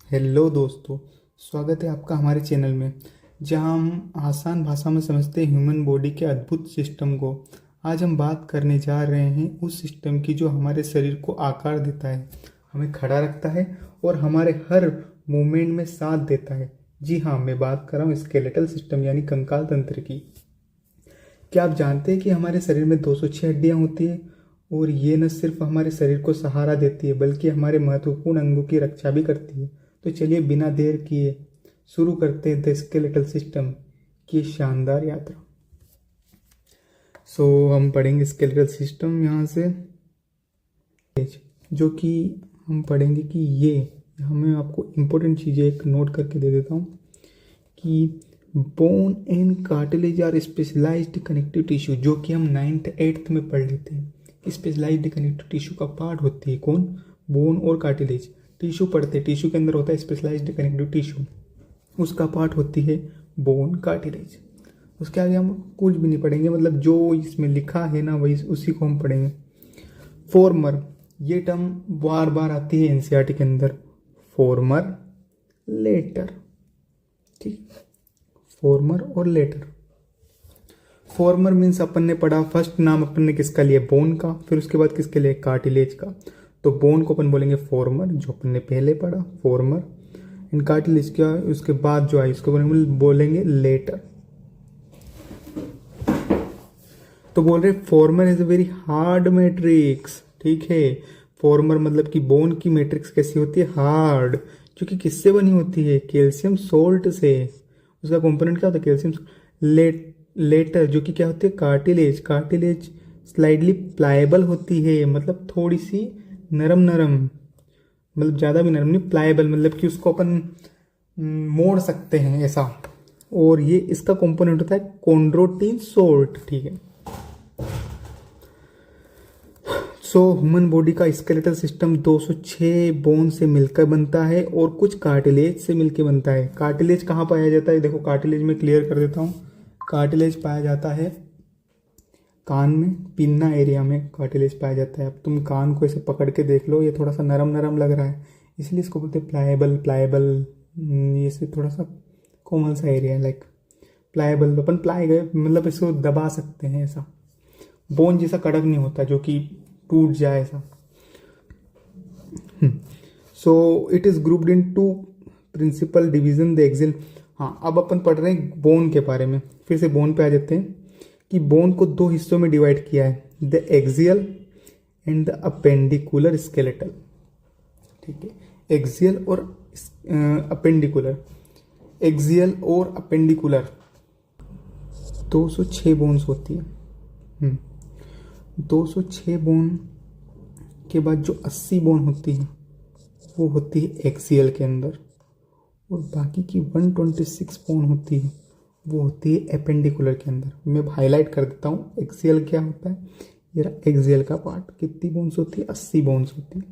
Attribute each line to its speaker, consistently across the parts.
Speaker 1: Hello दोस्तों, स्वागत है आपका हमारे चैनल में, जहां हम आसान भाषा में समझते हैं ह्यूमन बॉडी के अद्भुत सिस्टम को। आज हम बात करने जा रहे हैं उस सिस्टम की जो हमारे शरीर को आकार देता है, हमें खड़ा रखता है और हमारे हर मूवमेंट में साथ देता है। जी हाँ, मैं बात कर रहा हूँ स्केलेटल सिस्टम यानी कंकाल तंत्र की। क्या आप जानते हैं कि हमारे शरीर में 206 हड्डियाँ होती हैं और ये न सिर्फ हमारे शरीर को सहारा देती है बल्कि हमारे महत्वपूर्ण अंगों की रक्षा भी करती है। तो चलिए बिना देर किए शुरू करते हैं द स्केलेटल सिस्टम की शानदार यात्रा। हम पढ़ेंगे स्केलेटल सिस्टम यहाँ से, जो कि हम पढ़ेंगे कि ये हमें आपको इम्पोर्टेंट चीज़ें एक नोट करके दे देता हूँ कि bone and cartilage are specialised connective tissue, जो कि हम 9th 8th में पढ़ लेते हैं। स्पेशलाइज्ड कनेक्टिव टिश्यू का पार्ट होती है कौन? बोन और कार्टिलेज। टिश्यू पढ़ते, टिश्यू के अंदर होता है स्पेशलाइज्ड कनेक्टिव टिश्यू, उसका पार्ट होती है बोन कार्टिलेज। उसके आगे हम कुछ भी नहीं पढ़ेंगे, मतलब जो इसमें लिखा है ना वही उसी को हम पढ़ेंगे। फॉर्मर, ये टर्म बार बार आती है एनसीईआरटी के अंदर। फॉर्मर, लेटर, ठीक, फॉर्मर और लेटर। फॉर्मर मीन्स अपन ने पढ़ा, फर्स्ट नाम अपन ने किसका लिया? बोन का, फिर उसके बाद किसके लिए? कार्टिलेज का। तो बोन को अपन बोलेंगे फॉर्मर, जो अपन ने पहले पढ़ा फॉर्मर। इन कार्टिलेज का उसके बाद जो आई उसको बोलेंगे लेटर। तो बोल रहे farmer is a very hard matrix, ठीक है। फॉर्मर मतलब कि बोन की मैट्रिक्स कैसी होती है? हार्ड, क्योंकि किससे बनी होती है? कैल्शियम सोल्ट से। उसका कंपोनेंट क्या होता है? कैल्शियम। लेटर जो कि क्या होती है? कार्टिलेज। कार्टिलेज स्लाइडली प्लाएबल होती है, मतलब थोड़ी सी नरम नरम, मतलब ज़्यादा भी नरम नहीं, प्लाएबल मतलब कि उसको अपन मोड़ सकते हैं ऐसा। और ये इसका कंपोनेंट होता है कॉन्ड्रोटिन सोल्ट, ठीक है। ह्यूमन बॉडी का स्केलेटल सिस्टम 206 बोन से मिलकर बनता है और कुछ कार्टिलेज से मिलकर बनता है। कार्टिलेज कहाँ पाया जाता है? देखो कार्टिलेज में क्लियर कर देता हूँ। कार्टिलेज पाया जाता है कान में, पिन्ना एरिया में कार्टिलेज पाया जाता है। अब तुम कान को ऐसे पकड़ के देख लो, ये थोड़ा सा नरम नरम लग रहा है, इसलिए इसको बोलते हैं प्लाएबल। प्लाएबल ये से थोड़ा सा कोमल सा एरिया है, लाइक प्लाएबल। अपन प्लाई गए मतलब इसको दबा सकते हैं, ऐसा बोन जैसा कड़क नहीं होता जो कि टूट जाए ऐसा। It is grouped in two principal division the axial. हाँ, अब अपन पढ़ रहे हैं बोन के बारे में। फिर से बोन पे आ जाते हैं कि बोन को दो हिस्सों में डिवाइड किया है, the axial and the appendicular skeletal, ठीक है। एक्सियल और अपेंडिकुलर। एक्सियल और अपेंडिकुलर 206 बोन्स होती है। 206 बोन के बाद जो 80 बोन होती है वो होती है एक्सियल के अंदर, और बाकी की 126 बोन होती है वो होती है एपेंडिकुलर के अंदर। मैं हाईलाइट कर देता हूँ एक्सियल क्या होता है। ये रहा एक्सियल का पार्ट। कितनी बोन्स होती है? 80 बोन्स होती है,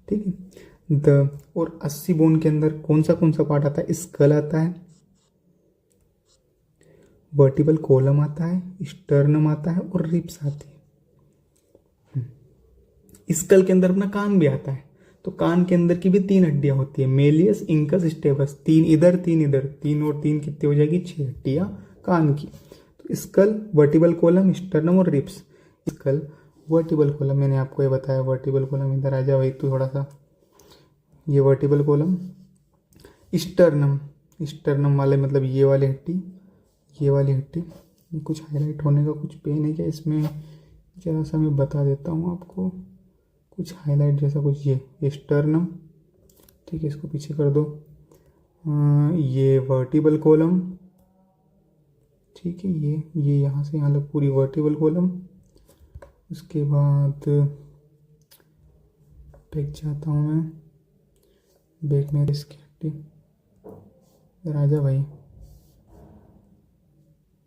Speaker 1: ठीक है। और 80 बोन के अंदर कौन सा पार्ट आता है? स्कल आता है, वर्टिबल कॉलम आता है, स्टर्नम आता है और रिब्स आती है। स्कल के अंदर अपना कान भी आता है। तो कान के अंदर की भी 3 हड्डियां होती है, मेलियस, इंकस, स्टेबस। 3 इधर 3 इधर, 3 और 3 कितनी हो जाएगी? 6 हड्डियां कान की। तो स्कल, वर्टिबल कॉलम, स्टर्नम और रिब्स। स्कल, वर्टिबल कॉलम, मैंने आपको ये बताया वर्टिबल कॉलम। इधर आ जाओ भाई तू थोड़ा सा। ये वर्टिबल कॉलम। स्टर्नम, स्टर्नम वाले मतलब ये वाली हड्डी, ये वाली हड्डी। ये कुछ हाईलाइट होने का कुछ पेन है क्या इसमें? जरा सा मैं बता देता हूँ आपको, कुछ हाईलाइट जैसा कुछ। ये स्टर्नम, ठीक है, इसको पीछे कर दो। ये वर्टिबल कॉलम, ठीक है। ये यहाँ से यहाँ तक पूरी वर्टिबल कॉलम। उसके बाद बैक जाता हूँ मैं, बैक में इसकी हड्डी, राजा भाई,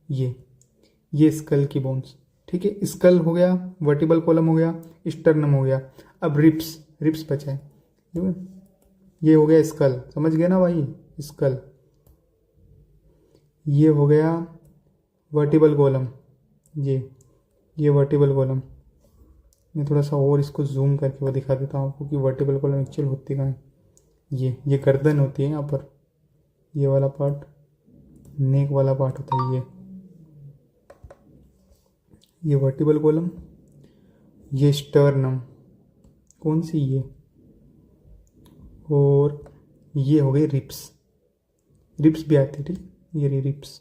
Speaker 1: ये स्कल की बोन्स, ठीक है। स्कल हो गया, वर्टिबल कॉलम हो गया, स्टर्नम हो गया। अब रिप्स, रिप्स बचा है, ठीक है। ये हो गया स्कल, समझ गए ना भाई? स्कल। ये हो गया वर्टिबल कॉलम, ये वर्टिबल कॉलम। मैं थोड़ा सा और इसको जूम करके वो दिखा देता हूँ आपको कि वर्टिबल कॉलम एक्चुअल होती कहाँ है। ये गर्दन होती है यहाँ पर, ये वाला पार्ट नेक वाला पार्ट होता है ये वर्टिबल कॉलम, ये स्टर्नम, कौन सी ये, और ये हो गई रिप्स, रिप्स भी आती है ठीक, ये रिप्स,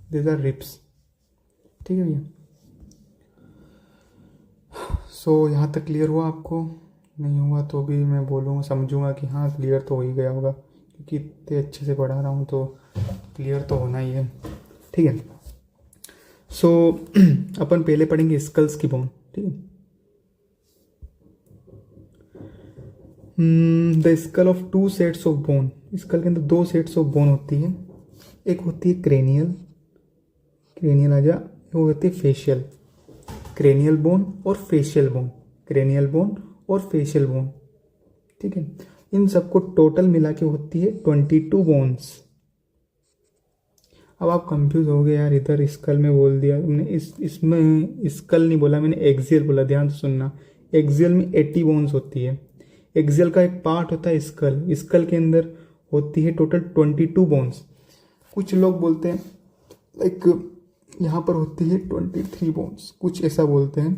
Speaker 1: दिस आर रिप्स, ठीक है भैया। सो यहाँ तक क्लियर हुआ आपको? नहीं हुआ तो भी मैं बोलूँगा, समझूंगा कि हाँ क्लियर तो हो ही गया होगा, क्योंकि इतने अच्छे से पढ़ा रहा हूँ तो क्लियर तो होना ही है, ठीक है। सो अपन पहले पढ़ेंगे स्कल्स की बोन, ठीक है। The skull of 2 sets of bone, skull के अंदर 2 सेट्स ऑफ बोन होती है, एक होती है क्रेनियल, क्रेनियल आ जा, वो होती है फेशियल, क्रेनियल बोन और फेशियल बोन, क्रेनियल बोन और फेशियल बोन, ठीक है। इन सबको टोटल मिला के होती है 22 बोन्स। अब आप कंफ्यूज हो गए, यार इधर स्कल में बोल दिया तुमने, इसमें स्कल नहीं बोला मैंने, एक्सियल बोला, ध्यान से सुनना। एक्सियल में 80 बोन्स होती है, एक्सियल का एक पार्ट होता है स्कल, स्कल के अंदर होती है टोटल 22 बोन्स। कुछ लोग बोलते हैं लाइक यहाँ पर होती है 23 बोन्स, कुछ ऐसा बोलते हैं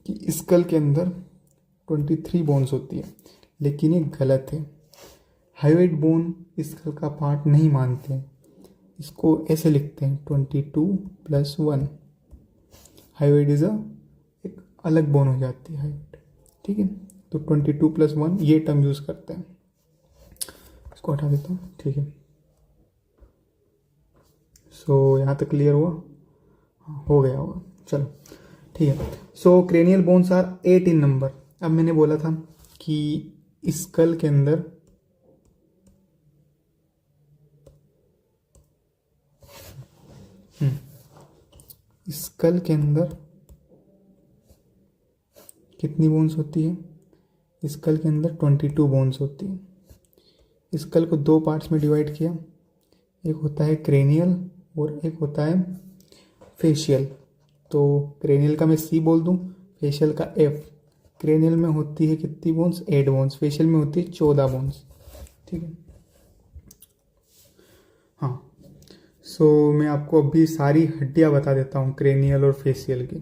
Speaker 1: कि स्कल के अंदर 23 बोन्स होती है, लेकिन ये गलत है। हाइवेट बोन स्कल का पार्ट नहीं मानते हैं, इसको ऐसे लिखते हैं 22 + 1, हाइवेट इज एक अलग बोन हो जाती है हाइवेट, ठीक है। तो 22 + 1 ये टर्म यूज़ करते हैं, इसको हटा देता हूँ, ठीक है। सो यहाँ तक क्लियर हुआ? हाँ, हो गया होगा, चलो ठीक है। So cranial bones are 8 in number. अब मैंने बोला था कि स्कल के अंदर कितनी बोन्स होती है? स्कल के अंदर 22 बोन्स होती है। स्कल को 2 पार्ट्स में डिवाइड किया, एक होता है क्रेनियल और एक होता है फेशियल। तो क्रेनियल का मैं C बोल दूं, फेशियल का F। क्रेनियल में होती है कितनी बोन्स? 8 बोन्स, फेशियल में होती है 14 बोन्स, ठीक है। हाँ, सो मैं आपको अभी सारी हड्डियाँ बता देता हूँ क्रेनियल और फेशियल की,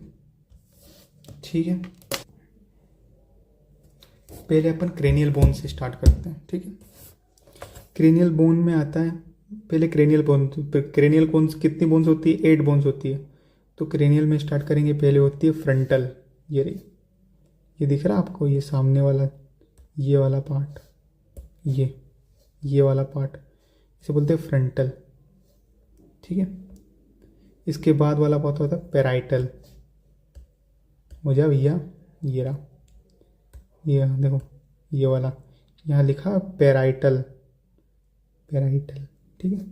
Speaker 1: ठीक है। पहले अपन क्रेनियल बोन से स्टार्ट करते हैं, ठीक है। क्रेनियल बोन में आता है, पहले क्रेनियल बोन, क्रेनियल बोन कितनी बोन्स होती है? 8 बोन्स होती है। तो क्रेनियल में स्टार्ट करेंगे, पहले होती है फ्रंटल, ये रही, ये दिख रहा है आपको, ये सामने वाला, ये वाला पार्ट, ये वाला पार्ट, इसे बोलते हैं फ्रंटल, ठीक है। इसके बाद वाला पार्ट होता है पेराइटल, हो जा भैया, ये रहा, ये देखो, ये वाला यहाँ लिखा पेराइटल, पेराइटल, ठीक है।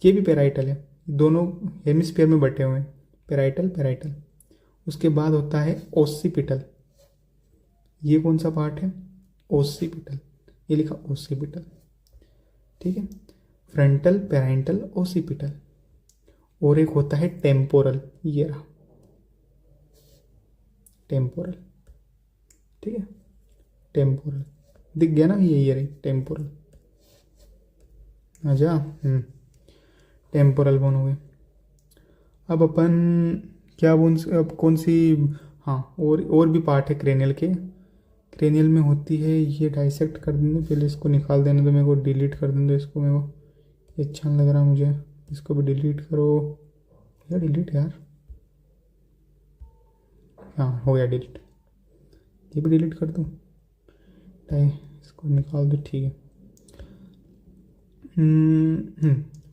Speaker 1: ये भी पेराइटल है, दोनों हेमिस्फीयर में बटे हुए हैं, पेराइटल पेराइटल। उसके बाद होता है ओसिपिटल, ये कौन सा पार्ट है? ओसिपिटल, ये लिखा ओसिपिटल, ठीक है। Frontal, parietal, occipital. और एक होता है टेम्पोरल, ये रहा टेम्पोरल, ठीक है। टेम्पोरल दिख गया ना, ये रही टेम्पोरल, अच्छा टेम्पोरल बोन हो गए। अब अपन क्या बोन, अब कौन सी, हाँ और भी पार्ट है क्रेनियल के। क्रेनियल में होती है, ये डाइसेक्ट कर देंगे, पहले इसको निकाल देने दो मेरे को, डिलीट कर देने दो इसको, मेरे को ये अच्छा नहीं लग रहा मुझे, इसको भी डिलीट करो या डिलीट यार, हाँ हो गया डिलीट, ये भी डिलीट कर दूँ, इसको निकाल दो, ठीक है।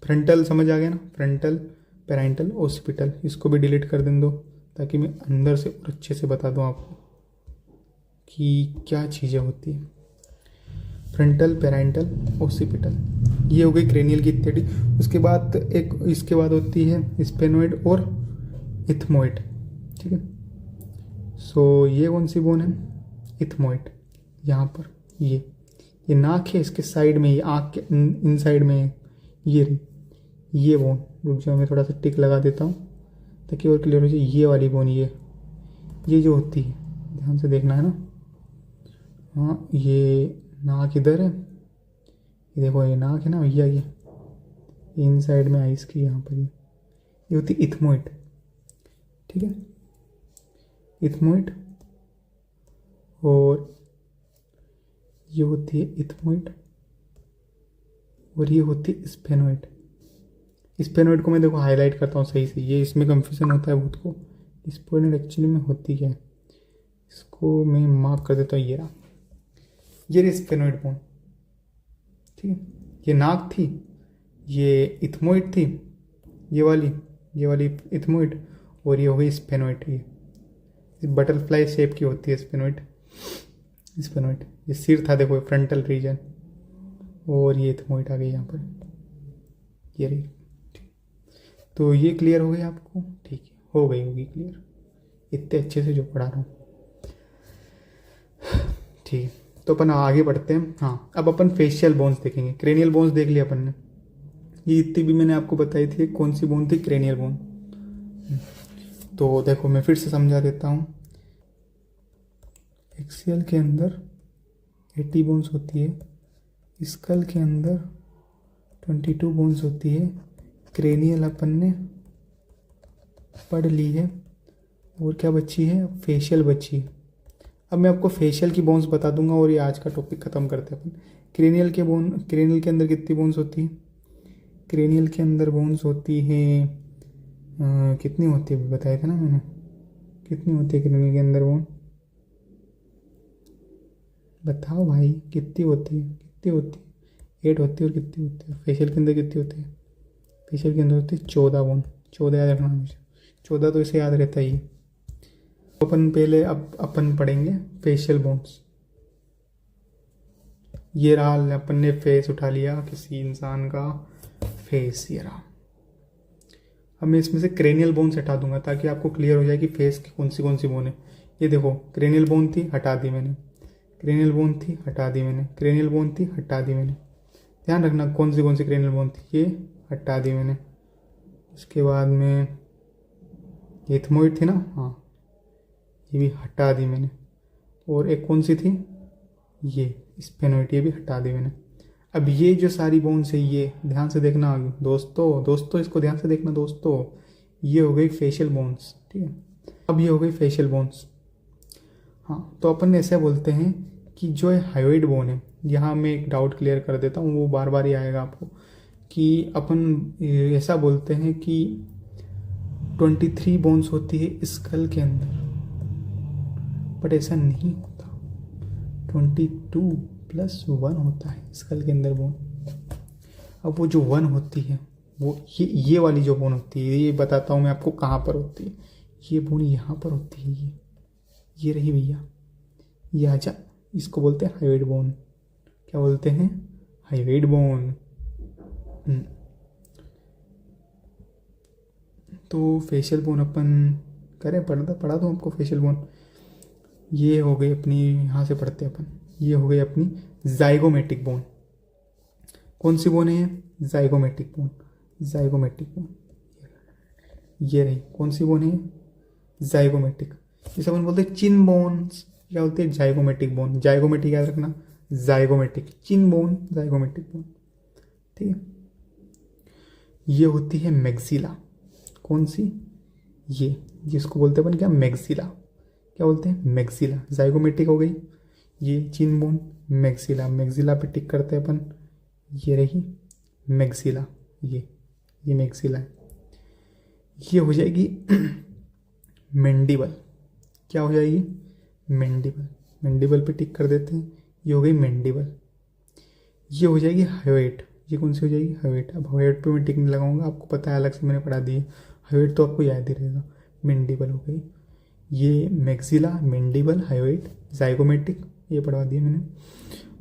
Speaker 1: फ्रंटल समझ आ गया ना, फ्रंटल, पेराइटल, ओसिपिटल, इसको भी डिलीट कर दें दो, ताकि मैं अंदर से और अच्छे से बता दूं आपको कि क्या चीज़ें होती हैं। फ्रंटल, पेराइटल, ओसिपिटल, ये हो गई क्रेनियल की इत्यादि। उसके बाद एक, इसके बाद होती है स्पेनोइड और इथमोइड, ठीक है। सो ये कौन सी बोन है? इथमोइड, यहाँ पर ये नाक है, इसके साइड में, ये आँख के इन साइड में है, ये बोन, रुक जाओ मैं थोड़ा सा टिक लगा देता हूँ ताकि और क्लियर हो जाए। ये वाली बोन, ये जो होती है, ध्यान से देखना है ना। हाँ, ये नाक इधर है, ये देखो ये नाक है ना भैया, ये इन साइड में आइस की यहाँ पर ये होती इथमोइड, ठीक है, इथमोइड। और ये होती है इथमोइड, और ये होती है स्फेनोइड। स्फेनोइड को मैं देखो हाईलाइट करता हूँ सही से, ये इसमें कंफ्यूजन होता है बहुत को। स्फेनोइड एक्चुअली में होती क्या है, इसको मैं मार्क कर देता हूँ। ये रहा, ये रही स्फेनोइड बोन, ठीक है। ये नाक थी, ये इथमोइड थी, ये वाली इथमोइड, और ये हो गई स्फेनोइड। ये बटरफ्लाई शेप की होती है स्फेनोइड। स्फेनोइड ये सिर था देखो, फ्रंटल रीजन, और ये इथमोइड आ गई यहाँ पर, ये रही। तो ये क्लियर हो गया आपको, ठीक है, हो गई होगी क्लियर इतने अच्छे से जो पढ़ा रहा हूँ, ठीक है। तो अपन आगे बढ़ते हैं। हाँ, अब अपन फेशियल बोन्स देखेंगे। क्रेनियल बोन्स देख लिया अपन ने, ये इतनी भी मैंने आपको बताई थी। कौन सी बोन थी? Cranial bone. तो देखो मैं फिर से समझा देता हूँ। एक्सियल के अंदर 80 बोन्स होती है, स्कल के अंदर 22 बोन्स होती है, क्रेनियल अपन ने पढ़ ली है, और क्या बची है? फेशियल बची है। अब मैं आपको फेशियल की बोन्स बता दूंगा और ये आज का टॉपिक ख़त्म करते हैं अपन। क्रेनियल के अंदर कितनी बोन्स होती है? क्रेनियल के अंदर बोन्स होती है कितनी होती है बताया था ना मैंने, कितनी होती है क्रेनियल के अंदर बोन? बताओ भाई, कितनी होती है? 8 होती है। और कितनी होती है फेशियल के अंदर? कितनी होती है फेशियल के अंदर? होती है 14 बोन। 14 याद रखना हमेशा, 14 तो इसे याद रहता ही है। अपन पहले अब अपन पढ़ेंगे फेशियल बोन्स। ये रहा, अपन ने फेस उठा लिया किसी इंसान का, फेस ये रहा। अब मैं इसमें से क्रेनियल बोन्स हटा दूंगा ताकि आपको क्लियर हो जाए कि फेस की कौन सी बोन है। ये देखो, क्रेनियल बोन थी, हटा दी मैंने। क्रेनियल बोन थी, हटा दी मैंने। क्रेनियल बोन थी, हटा दी मैंने। ध्यान रखना कौन सी क्रेनियल बोन थी। ये हटा दी मैंने। उसके बाद में एथमोइड थी ना, हाँ, ये भी हटा दी मैंने। और एक कौन सी थी? ये स्फेनोइड, ये भी हटा दी मैंने। अब ये जो सारी बोन्स है, ये ध्यान से देखना आगे दोस्तों इसको ध्यान से देखना दोस्तों। ये हो गई फेशियल बोन्स, ठीक है। अब ये हो गई फेशियल बोन्स। हाँ, तो अपन ऐसे बोलते हैं कि जो हायोइड बोन है, यहाँ मैं एक डाउट क्लियर कर देता हूँ, वो बार बार ही आएगा आपको, कि अपन ऐसा बोलते हैं कि 23 बोन्स होती है स्कल के अंदर, बट ऐसा नहीं होता। 22 + 1 होता है स्कल के अंदर बोन। अब वो जो 1 होती है, वो ये वाली जो बोन होती है, ये बताता हूँ मैं आपको कहाँ पर होती है। ये बोन यहाँ पर होती है, ये रही भैया, ये आजा। इसको बोलते हैं हायोइड बोन। क्या बोलते हैं? Hyoid bone. तो फेशियल बोन अपन करें, पढ़ा दूँ आपको फेशियल बोन। ये हो गई अपनी, यहाँ से पढ़ते हैं अपन, ये हो गई अपनी जाइगोमेटिक बोन। कौन सी बोन है? Zygomatic bone. जाइगोमेटिक बोन ये रही। कौन सी बोन है? जाइगोमेटिक। जिसे अपन बोलते हैं चिन बोन्स, क्या बोलते हैं? Zygomatic bone. जाइगोमेटिक याद रखना, जाइगोमेटिक, चिन बोन, जाइगोमेटिक बोन, ठीक है। ये होती है मैक्सिला। कौन सी? ये, जिसको बोलते हैं अपन क्या? मैक्सिला। क्या बोलते हैं? मैक्सिला। जाइगोमेटिक हो गई, ये चिन बोन, मैक्सिला। मैक्सिला पे टिक करते हैं अपन, ये रही मैक्सिला, ये मैक्सिला है। ये हो जाएगी मैंडिबल। क्या हो जाएगी? मैंडिबल। मैंडिबल पे टिक कर देते हैं, ये हो गई मैंडिबल। ये हो जाएगी हायोइड। ये कौन सी हो जाएगी? हायोइड। अब हायोइड पे मैं टिक नहीं लगाऊंगा, आपको पता है अलग से मैंने पढ़ा दी है। हायोइड तो आपको याद ही रहेगा। मैंडिबल हो गई। ये मैक्सिला, मैंडिबल, हायोइड, जाइगोमेटिक, ये पढ़वा दिया मैंने।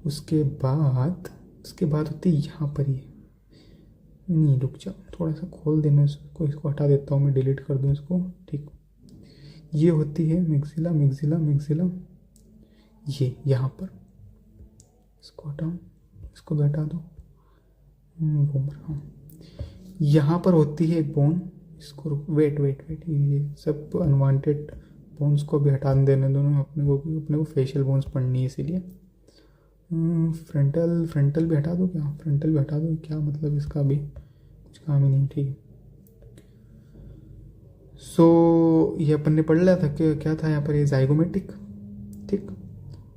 Speaker 1: उसके बाद होती है यहाँ पर, ये नहीं, रुक जाओ, थोड़ा सा खोल देना इसको हटा देता हूँ मैं, डिलीट कर दूँ इसको, ठीक। ये होती है मैक्सिला, मैक्सिला, मैक्सिला, ये यहाँ पर, इसको हटाओ, इसको भी हटा दो, घूम रहा हूँ। यहाँ पर होती है एक बोन, इसको वेट, ये सब अनवांटेड बोन्स को भी हटा देने दोनों अपने को, अपने को फेशियल बोन्स पढ़नी है इसीलिए। फ्रंटल भी हटा दो क्या? फ्रंटल भी हटा दो क्या? मतलब इसका भी कुछ काम ही नहीं। ठीक है। सो ये अपन ने पढ़ लिया था कि क्या था यहाँ पर, ये जाइगोमेटिक, ठीक,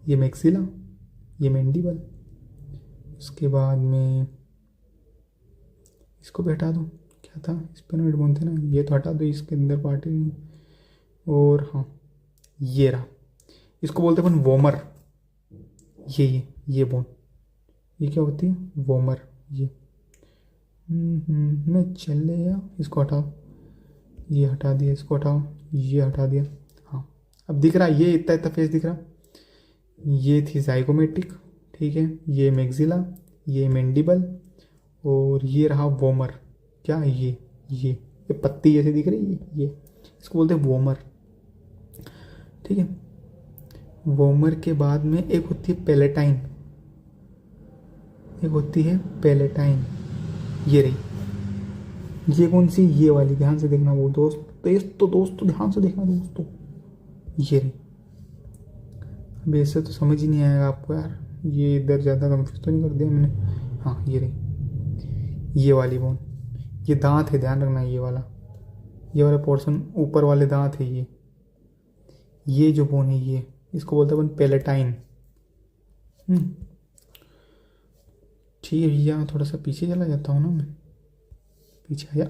Speaker 1: ये मैक्सिला, ये मैंडिबल। उसके बाद में इसको भी हटा दो, क्या था, स्पेनोइड बोन थे ना, ये तो हटा दो, इसके अंदर पार्ट ही नहीं। और हाँ, ये रहा, इसको बोलते हैं अपन वोमर। ये बोन, ये क्या होती है? वोमर। ये मैं चले या इसको हटाओ, ये हटा दिया, इसको हटाओ, ये हटा दिया। हाँ, अब दिख रहा है, ये इतना इतना फेस दिख रहा। ये थी जाइगोमेटिक, ठीक है, ये मैक्सिला, ये मैंडिबल, और ये रहा वोमर। क्या? ये पत्ती जैसे दिख रही है, ये इसको बोलते हैं वोमर। ठीक है। वोमर के बाद में एक होती है पेलेटाइन, एक होती है पेलेटाइन, ये रही। ये कौन सी? ये वाली, ध्यान से देखना वो दोस्तों ध्यान से देखना दोस्तों, ये रही। अब ऐसे तो समझ ही नहीं आएगा आपको यार, ये इधर ज़्यादा कंफ्यूज तो नहीं कर दिया मैंने? हाँ, ये रही, ये वाली बोन। ये दांत है, ध्यान रखना, ये वाला पोर्शन, ऊपर वाले दांत है ये जो बोन है, ये इसको बोलते हैं अपन पेलेटाइन। ठीक है भैया, थोड़ा सा पीछे चला जाता हूँ ना मैं, पीछे आया।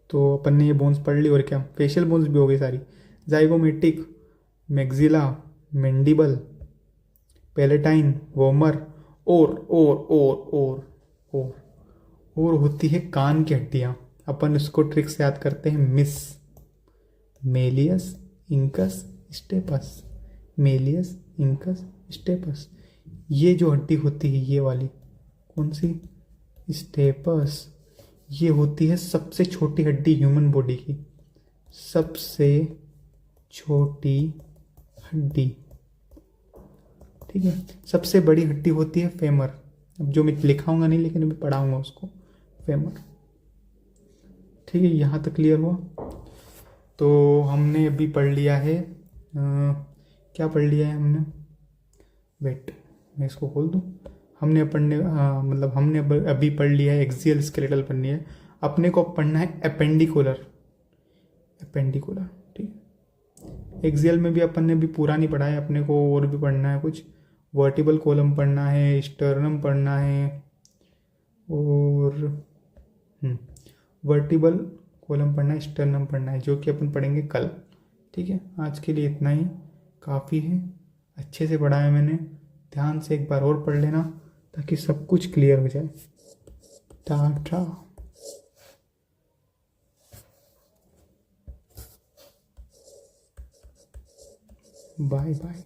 Speaker 1: तो अपन ने ये बोन्स पढ़ ली, और क्या, फेशियल बोन्स भी हो गई सारी। Zygomatic, maxilla, mandible, palatine, vomer, और होती है कान की हड्डियाँ। अपन इसको ट्रिक से याद करते हैं, malleus incus stapes, malleus incus stapes. ये जो हड्डी होती है, ये वाली, कौन सी? स्टेपस। ये होती है सबसे छोटी हड्डी ह्यूमन बॉडी की, सबसे छोटी हड्डी। ठीक है। सबसे बड़ी हड्डी होती है फेमर, अब जो मैं लिखाऊंगा नहीं, लेकिन मैं पढ़ाऊंगा उसको, फेमर। ठीक है, यहाँ तक क्लियर हुआ? तो हमने अभी पढ़ लिया है, क्या पढ़ लिया है हमने? वेट, मैं इसको खोल दूँ। हमने अभी पढ़ लिया है एक्सियल स्केलेटल पढ़नी है, अपने को पढ़ना है एपेंडिकुलर। ठीक है। एक्सियल में भी अपन ने भी पूरा नहीं पढ़ा है, अपने को और भी पढ़ना है कुछ। वर्टिबल कॉलम पढ़ना है, स्टर्नम पढ़ना है, और वर्टिबल कॉलम पढ़ना है, स्टर्नम पढ़ना है, जो कि अपन पढ़ेंगे कल। ठीक है, आज के लिए इतना ही काफ़ी है। अच्छे से पढ़ा है मैंने, ध्यान से एक बार और पढ़ लेना ताकि सब कुछ क्लियर हो जाए। Tata, bye bye.